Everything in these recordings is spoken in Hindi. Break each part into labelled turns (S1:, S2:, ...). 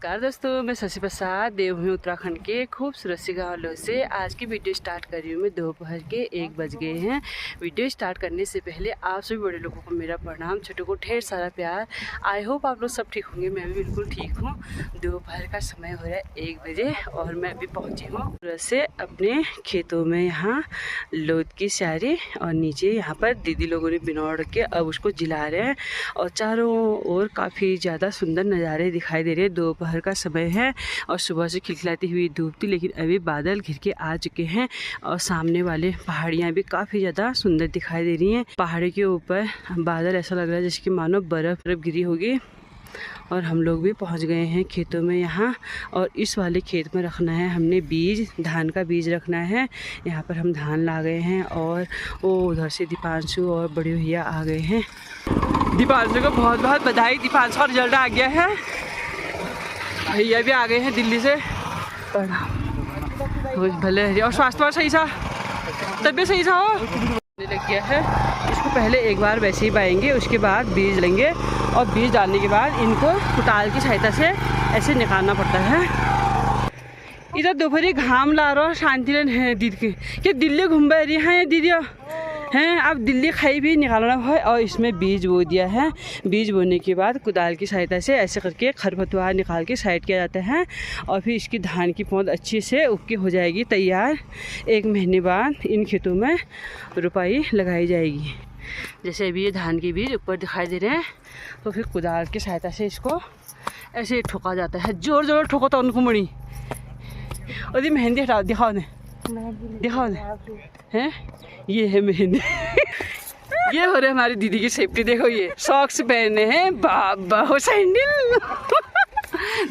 S1: नमस्कार दोस्तों, मैं शशि प्रसाद देवभूमि उत्तराखंड के खूबसूरत सी गाँव से आज की वीडियो स्टार्ट कर रही हूँ। मैं दोपहर के 1 बज गए हैं। वीडियो स्टार्ट करने से पहले आप सभी बड़े लोगों को मेरा प्रणाम, छोटों को ढेर सारा प्यार। आई होप आप लोग सब ठीक होंगे। मैं भी बिल्कुल ठीक हूँ। दोपहर का समय हो रहा है 1 बजे और मैं अभी पहुँची हूँ से अपने खेतों में। यहाँ लोद की स्यारी और नीचे यहाँ पर दीदी लोगों ने बिनौड़ के अब उसको जिला रहे हैं और चारों ओर काफ़ी ज़्यादा सुंदर नज़ारे दिखाई दे रहे हैं। दोपहर का समय है और सुबह से खिलखिलाती हुई धूप थी, लेकिन अभी बादल घिर के आ चुके हैं और सामने वाले पहाड़ियाँ भी काफ़ी ज़्यादा सुंदर दिखाई दे रही हैं। पहाड़ी के ऊपर बादल ऐसा लग रहा है जैसे कि मानो बर्फ़ गिरी होगी। और हम लोग भी पहुंच गए हैं खेतों में यहाँ। और इस वाले खेत में रखना है हमने बीज, धान का बीज रखना है। यहाँ पर हम धान ला गए हैं और वो उधर से दीपांशु और बड़े भैया आ गए हैं। दीपांशु को बहुत बहुत बधाई। दीपांशु का रिजल्ट आ गया है। भैया भी आ गए हैं दिल्ली से। भले और स्वास्थ्य सही सा, तबीयत सही सा हो लग गया है। इसको पहले एक बार वैसे ही बाएंगे, उसके बाद बीज लेंगे और बीज डालने के बाद इनको कुटाल की सहायता से ऐसे निकालना पड़ता है। इधर दोपहरी घाम ला रहा शांति है दीदी के क्या दिल्ली घूम रही हैं दीदी हैं। अब दिल्ली खाई भी निकालना है और इसमें बीज बो दिया है। बीज बोने के बाद कुदाल की सहायता से ऐसे करके खरपतवार निकाल के साइड किया जाता है और फिर इसकी धान की पौध अच्छे से उग के हो जाएगी तैयार। 1 महीने बाद इन खेतों में रुपाई लगाई जाएगी। जैसे अभी ये धान के बीज ऊपर दिखाई दे रहे हैं तो फिर कुदाल की सहायता से इसको ऐसे ठोका जाता है। जोर जोर ठोको तो उनको मड़ी और ये मेहंदी हटाओ, दिखाओ ने, दिखाओ ने हैं। ये है मेहंदी। ये हो रहे हमारी दीदी की सेफ्टी। देखो ये सॉक्स पहने हैं, बाबा हो सैंडल।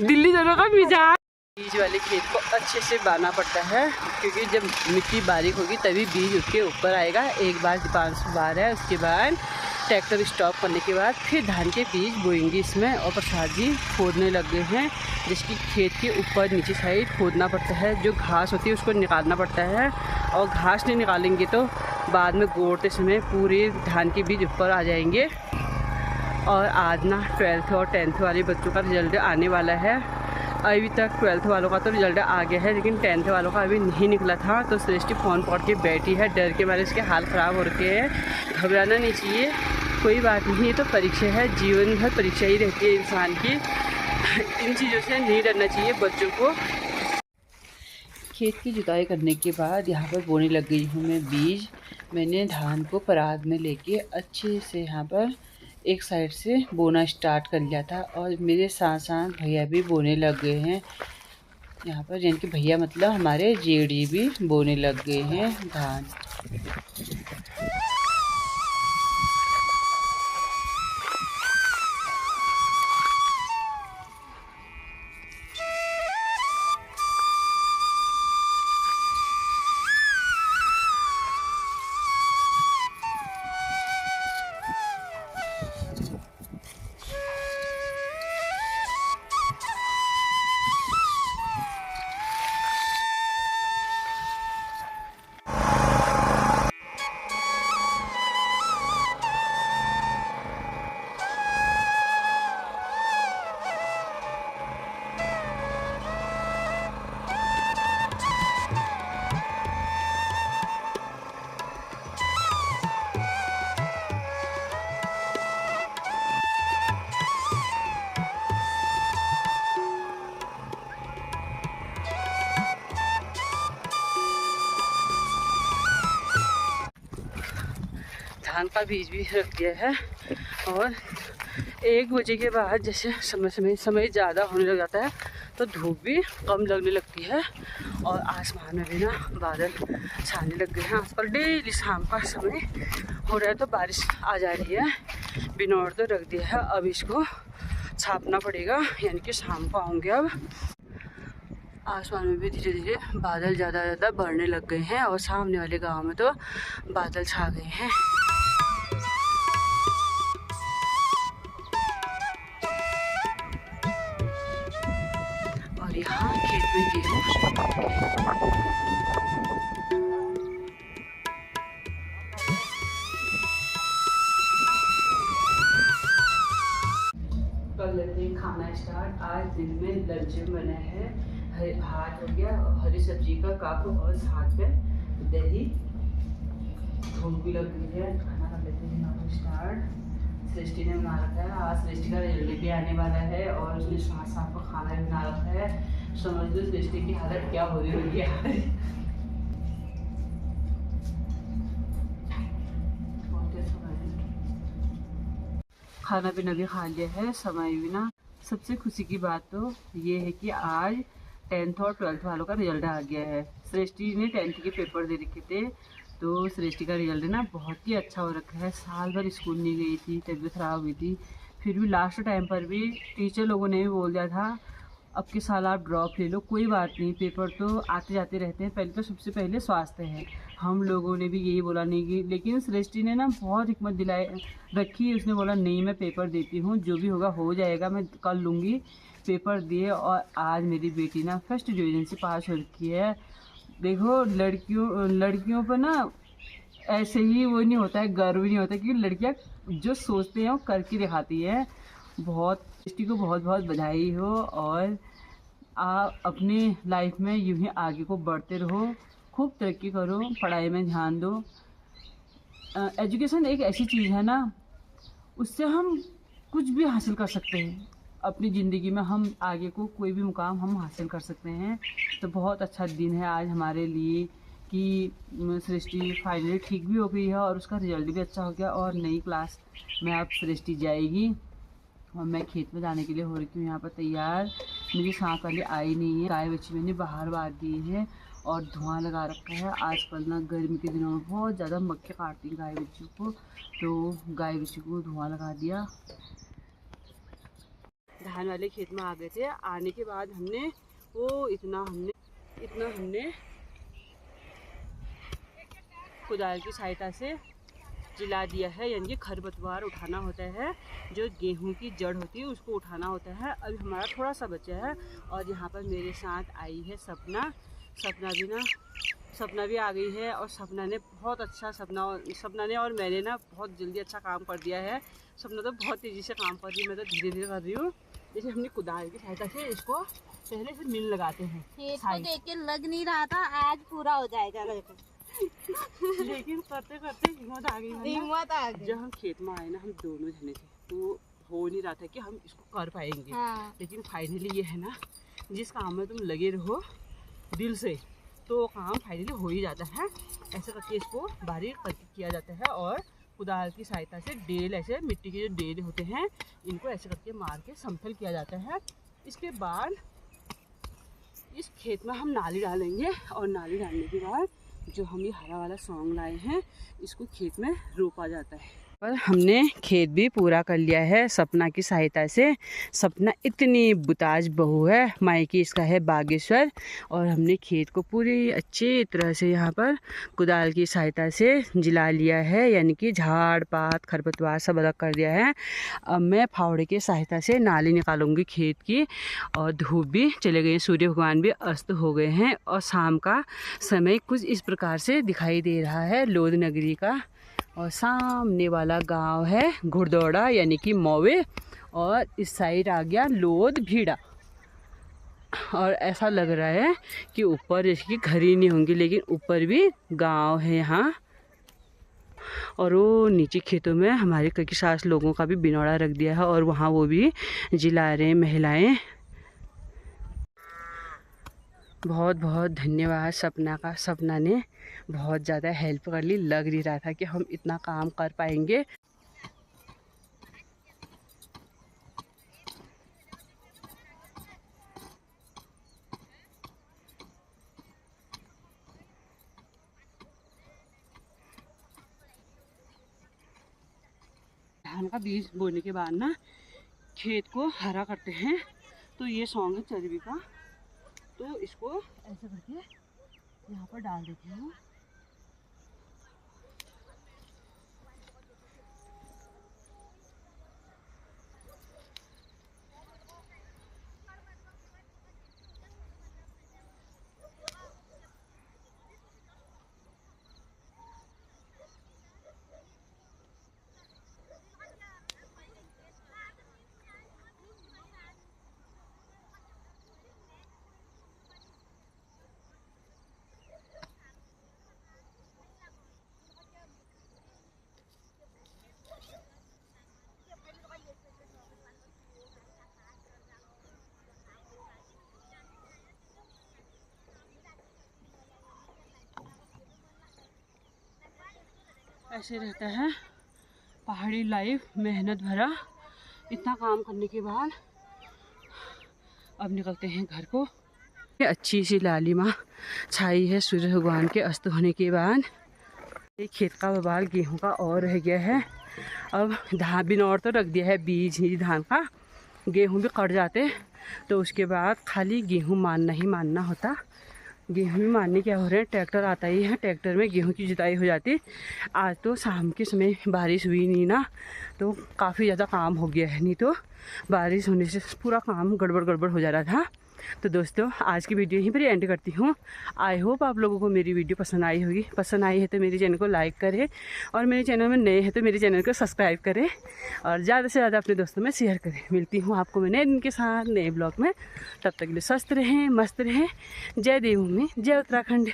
S1: दिल्ली दोनों का मिजाज। बीज वाले खेत को अच्छे से बांधना पड़ता है क्योंकि जब मिट्टी बारीक होगी तभी बीज उसके ऊपर आएगा। एक बार दीपांशु बार है, उसके बाद ट्रैक्टर स्टॉप करने के बाद फिर धान के बीज बोएंगे इसमें। और प्रसाद जी खोदने लग गए हैं, जिसकी खेत के ऊपर नीचे साइड खोदना पड़ता है। जो घास होती है उसको निकालना पड़ता है और घास नहीं निकालेंगे तो बाद में गोड़ते समय पूरे धान के बीज ऊपर आ जाएंगे। और आज ना 12th और 10th वाले बच्चों का रिजल्ट आने वाला है। अभी तक 12th वालों का तो रिजल्ट आ गया है, लेकिन 10th वालों का अभी नहीं निकला था। तो सृष्टि फ़ोन पकड़ के बैठी है, डर के मारे इसके हाल ख़राब हो रखे हैं। घबराना नहीं चाहिए, कोई बात नहीं। ये तो परीक्षा है, जीवन भर परीक्षा ही रहती है इंसान की। इन चीज़ों से नहीं डरना चाहिए बच्चों को। खेत की जुताई करने के बाद यहाँ पर बोने लग गई हूँ मैं बीज। मैंने धान को परात में लेके अच्छे से यहाँ पर एक साइड से बोना स्टार्ट कर लिया था और मेरे साथ साथ भैया भी बोने लग गए हैं यहाँ पर। यानी कि भैया मतलब हमारे जेडी भी बोने लग गए हैं धान। धान का बीज भी रख दिया है और 1 बजे के बाद जैसे समय ज़्यादा होने लग जाता है तो धूप भी कम लगने लगती है और आसमान में भी ना बादल छाने लग गए हैं। आजकल डेली शाम का समय हो रहा है तो बारिश आ जा रही है। बिनौर तो रख दिया है, अब इसको छापना पड़ेगा, यानी कि शाम को आऊँगे। अब आसमान में भी धीरे धीरे बादल ज़्यादा बढ़ने लग गए हैं और सामने वाले गांव में तो बादल छा गए हैं। और यहाँ खेत में गेहूँ कर लेते हैं खाना स्टार्ट। आज दिन में लंच में बना है भात हो गया, हरी सब्जी का कप और साथ में दही। भूख भी लग गई है, खाना खा लेते हैं यहाँ पर स्टार्ट। सृष्टि ने बना रखा है, आज सृष्टि का रिजल्ट भी आने वाला है और उसने साथ साथ को खाना भी बना रखा है। समझ लो सृष्टि की हालत क्या हो रही होगी आज। खाना पीना भी खा लिया है, समय भी ना। सबसे खुशी की बात तो ये है कि आज 10th और 12th वालों का रिजल्ट आ गया है। सृष्टि ने 10th के पेपर दे रखे थे, तो सृष्टि का रिजल्ट ना बहुत ही अच्छा हो रखा है। साल भर स्कूल नहीं गई थी, तबीयत खराब हुई थी, फिर भी लास्ट टाइम पर भी टीचर लोगों ने भी बोल दिया था अब के साल आप ड्रॉप ले लो, कोई बात नहीं, पेपर तो आते जाते रहते हैं, पहले तो सबसे पहले स्वास्थ्य है। हम लोगों ने भी यही बोला नहीं कि, लेकिन सृष्टि ने ना बहुत हिम्मत दिलाई रखी। उसने बोला नहीं मैं पेपर देती हूँ, जो भी होगा हो जाएगा, मैं कर लूँगी। पेपर दिए और आज मेरी बेटी ना फर्स्ट डिवीज़न से पास हो रखी है। देखो लड़कियों पर ना ऐसे ही वो नहीं होता है, गर्व नहीं होता, क्योंकि लड़कियाँ जो सोचते हैं वो करके दिखाती है। बहुत सृष्टि को बहुत बहुत बधाई हो और आप अपनी लाइफ में यूं ही आगे को बढ़ते रहो, खूब तरक्की करो, पढ़ाई में ध्यान दो। एजुकेशन एक ऐसी चीज़ है ना, उससे हम कुछ भी हासिल कर सकते हैं अपनी ज़िंदगी में। हम आगे को कोई भी मुकाम हम हासिल कर सकते हैं। तो बहुत अच्छा दिन है आज हमारे लिए कि सृष्टि फाइनली ठीक भी हो गई है और उसका रिजल्ट भी अच्छा हो गया और नई क्लास में अब सृष्टि जाएगी। और मैं खेत में जाने के लिए हो रही हूँ यहाँ पर तैयार। मेरी सांस वाली आई नहीं है, गाय बच्ची मैंने बाहर बांध दी है और धुआं लगा रखा है। आजकल ना गर्मी के दिनों में बहुत ज़्यादा मक्खी काटती हैं गाय बच्ची को, तो गाय बच्ची को धुआं लगा दिया। धान वाले खेत में आ गए थे, आने के बाद हमने इतना हमने कुदाल की सहायता से जिला दिया है, यानी कि खरपतवार उठाना होता है, जो गेहूं की जड़ होती है उसको उठाना होता है। अभी हमारा थोड़ा सा बचा है और यहाँ पर मेरे साथ आई है सपना भी आ गई है। और सपना ने बहुत अच्छा सपना ने और मैंने ना बहुत जल्दी अच्छा काम कर दिया है। सपना तो बहुत तेज़ी से काम कर रही है, मैं तो धीरे धीरे कर रही हूँ। जैसे हमने कुदाल की सहायता से इसको पहले से मिल लगाते हैं।
S2: इसको देख के लग नहीं रहा था आज पूरा हो जाएगा
S1: लेकिन करते करते हिम्मत आ गई। जब हम खेत में आए ना, हम दोनों जने थे, तो हो नहीं रहा था कि हम इसको कर पाएंगे। हाँ। लेकिन फाइनली ये है ना, जिस काम में तुम लगे रहो दिल से, तो काम फाइनली हो ही जाता है। ऐसे करके इसको बारीक करके किया जाता है और कुदाल की सहायता से डेल, ऐसे मिट्टी के जो डेल होते हैं, इनको ऐसे करके मार के समतल किया जाता है। इसके बाद इस खेत में हम नाली डालेंगे और नाली डालने के बाद जो हम ये हरा वाला सॉन्ग लाए हैं, इसको खेत में रोपा जाता है। पर हमने खेत भी पूरा कर लिया है सपना की सहायता से। सपना इतनी बुताज बहू है, मायके इसका है बागेश्वर, और हमने खेत को पूरी अच्छी तरह से यहाँ पर कुदाल की सहायता से जिला लिया है, यानी कि झाड़ पात खरपतवार सब अलग कर दिया है। अब मैं फावड़े की सहायता से नाली निकालूंगी खेत की। और धूप भी चले गए, सूर्य भगवान भी अस्त हो गए हैं और शाम का समय कुछ इस प्रकार से दिखाई दे रहा है लोध नगरी का। और सामने वाला गांव है घुड़दौड़ा, यानी कि मौवे, और इस साइड आ गया लोध भीड़ा। और ऐसा लग रहा है कि ऊपर इसकी घर ही नहीं होंगी, लेकिन ऊपर भी गांव है यहाँ। और वो नीचे खेतों में हमारे कई सास लोगों का भी बिनौड़ा रख दिया है और वहाँ वो भी जिला रहे हैं महिलाएं। बहुत बहुत धन्यवाद सपना का। सपना ने बहुत ज़्यादा हेल्प कर ली, लग नहीं रहा था कि हम इतना काम कर पाएंगे। धान का बीज बोने के बाद ना खेत को हरा करते हैं, तो ये सॉन्ग है चरबी का, तो इसको ऐसे करके यहाँ पर डाल देती हूँ। ऐसे रहता है पहाड़ी लाइफ, मेहनत भरा। इतना काम करने के बाद अब निकलते हैं घर को। ये अच्छी सी लालिमा छाई है सूर्य भगवान के अस्त होने के बाद। एक खेत का बवाल गेहूं का और रह गया है। अब धान भी और तो रख दिया है बीज ही धान का, गेहूं भी कट जाते तो उसके बाद खाली गेहूं मानना ही मानना होता। गेहूं भी मानने क्या हो रहे हैं, ट्रैक्टर आता ही है, ट्रैक्टर में गेहूं की जुताई हो जाती। आज तो शाम के समय बारिश हुई नहीं ना, तो काफ़ी ज़्यादा काम हो गया है, नहीं तो बारिश होने से पूरा काम गड़बड़ हो जा रहा था। तो दोस्तों आज की वीडियो यहीं पर एंड करती हूँ। आई होप आप लोगों को मेरी वीडियो पसंद आई होगी। पसंद आई है तो मेरे चैनल को लाइक करें, और मेरे चैनल में नए हैं तो मेरे चैनल को सब्सक्राइब करें, और ज़्यादा से ज़्यादा अपने दोस्तों में शेयर करें। मिलती हूँ आपको मैं नए दिन के साथ नए ब्लॉग में। तब तक के लिए स्वस्थ रहें, मस्त रहें। जय देवभूमि, जय उत्तराखंड।